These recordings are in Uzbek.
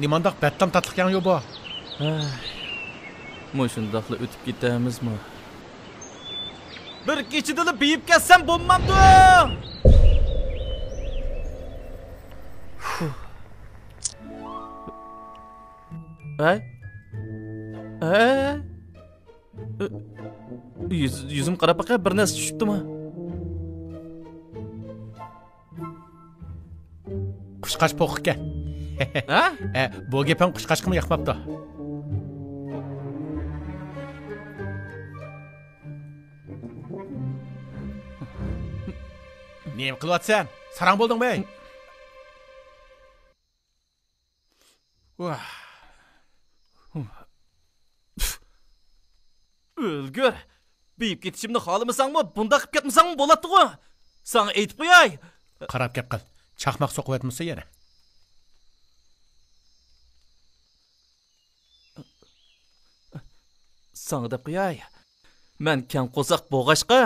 Nimandaq bəttam tatlıq yan yo'q bu? Mo'shundoqla o'tib ketamizmi? Bir kechidala beyib ketsam bo'lmamdi. Yüzüm qarab baqa bir narsa tushibdimi? Qushqash po'q ekan. Bu gapim qushqashqimi yoqmabdi. Nima qilyapsan? Sarang bo'ldingmi? O'lgur. Beyib ketishimni xohlamasangmi, bunda qilib ketmasangmi bo'ladi-ku. Sana aytib qo'yay. Qarab gap qil. Chaqmoq so'qib yotmasa yana. Sana deb qo'yay. Men kam qo'saq bo'g'ashqa.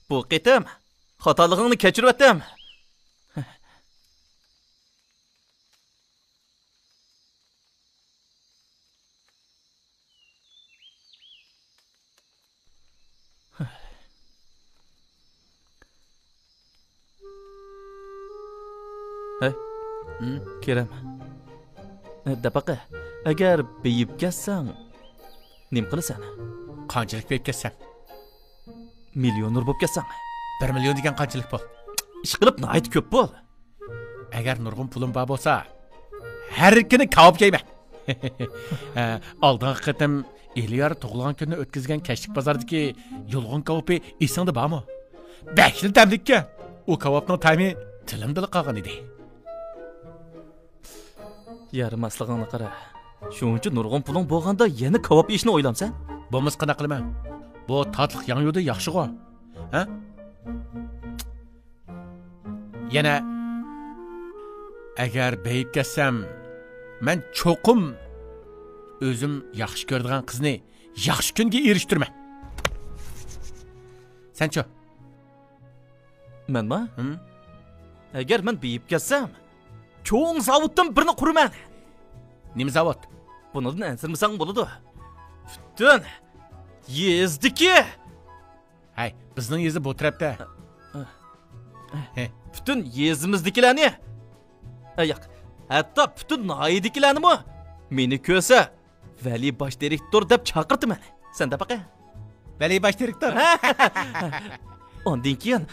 Bu qitim xatolig'ingni kechirib o'tdim. Kerem. Dabaqa, agar beyib ketsang, nima qilasan? Qanchalik beyib ketsam? Millioner bo'lib ketsang. 1 million degan qanchalik bo'l? Ish qilib nayt ko'p bo'l. Agar nurg'un pulim bor bo'lsa, har kuni kavob yeyman. Oldingi qatim Eliyar tug'ilgan kunni o'tkazgan Kashlik bozordagi yulg'un kavobi esingda bormi? Bakli damlikka. U kavobning ta'mi tilimda qolgan edi. Yaramaslig'ingni qara. Shuncha nurg'un puling bo'lganda yana kavob yeyishni o'ylamsan? Bo'lmas qana qilaman. Bu tatliq yanyo'da yaxshi-ku. Ha? Yana agar beyib ketsam, men cho'qim o'zim yaxshi ko'radigan qizni yaxshi kunga erishtirman. Sen-chi? Menmi? Agar men beyib ketsam, cho'ng zavoddan birini quraman. Nima zavod? Bundan ansirmasang bo'ladi. Butun yezdiki. Hay, bizning yezi bu tarafda. Butun yezimizdikilarni. Yo'q, hatto butun noyidikilarni meni ko'rsa, Vali bosh direktor deb chaqirtiman. Sen deb baqa. Vali bosh direktor. Ondan keyin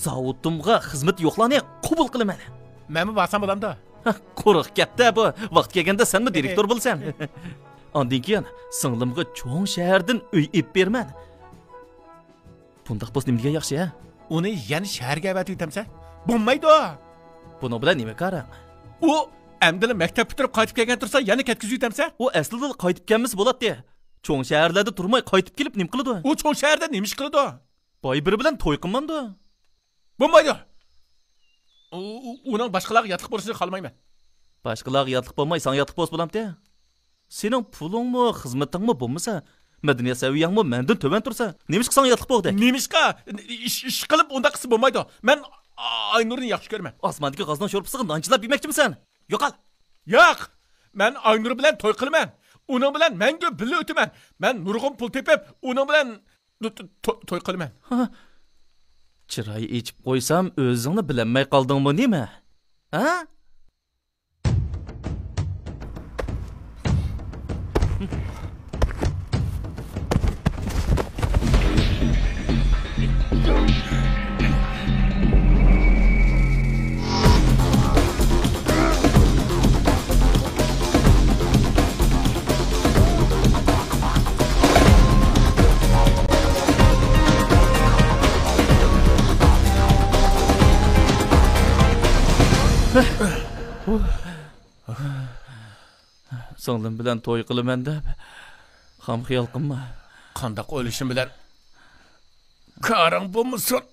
zavodimga xizmat yo'qlarni qabul qilaman. Menmi borsam bo'lamdi? Qo'riq katta bu. Vaqt kelganda senmi direktor bo'lsan? Ondan keyin singlimga cho'ng shahardan uy ib berman. Bundaq bo'lsa nimaga yaxshi-a? Uni yana shaharga avatib etamsan? Bo'lmaydi. Buni bilan nima qarang? U amdili maktab bitirib qaytib kelgan tursa, yana ketkizib etamsan? U aslida qaytib kelmas bo'ladi. Cho'ng shaharlarda turmay qaytib kelib nima qiladi? U cho'ng shaharda nima ish qiladi? Boy biri bilan to'y qilmandi. Bo'lmaydi. Uning boshqalarga yotliq bo'lishini xohlamayman. Boshqalarga yotliq bo'lmay, sen yotliq bo'ls bo'lamdi. Sening pulingmi, xizmatingmi bo'lmasa, madaniy saviyangmi mendan to'van tursa, nemishqa sen yotliq bo'ldi? Nemishqa ish qilib unda qilsa bo'lmaydi. Men Aynurni yaxshi ko'raman. Osmondagi g'aznon sho'rpisiga nonchilab yemoqchimisan? Yo'qol. Yo'q. Men Aynur bilan to'y qilaman. Uning bilan menga birga o'taman. Men nurg'un pul tepib, uning bilan to'y qilaman. Chiroy ichib qo'ysam, o'zingni bilinmay qoldingmi nima? Ha? Singlim bilan to'y qilaman deb ham xiyol qilma. Qandoq o'lishim bilan qaring bo'lmasin.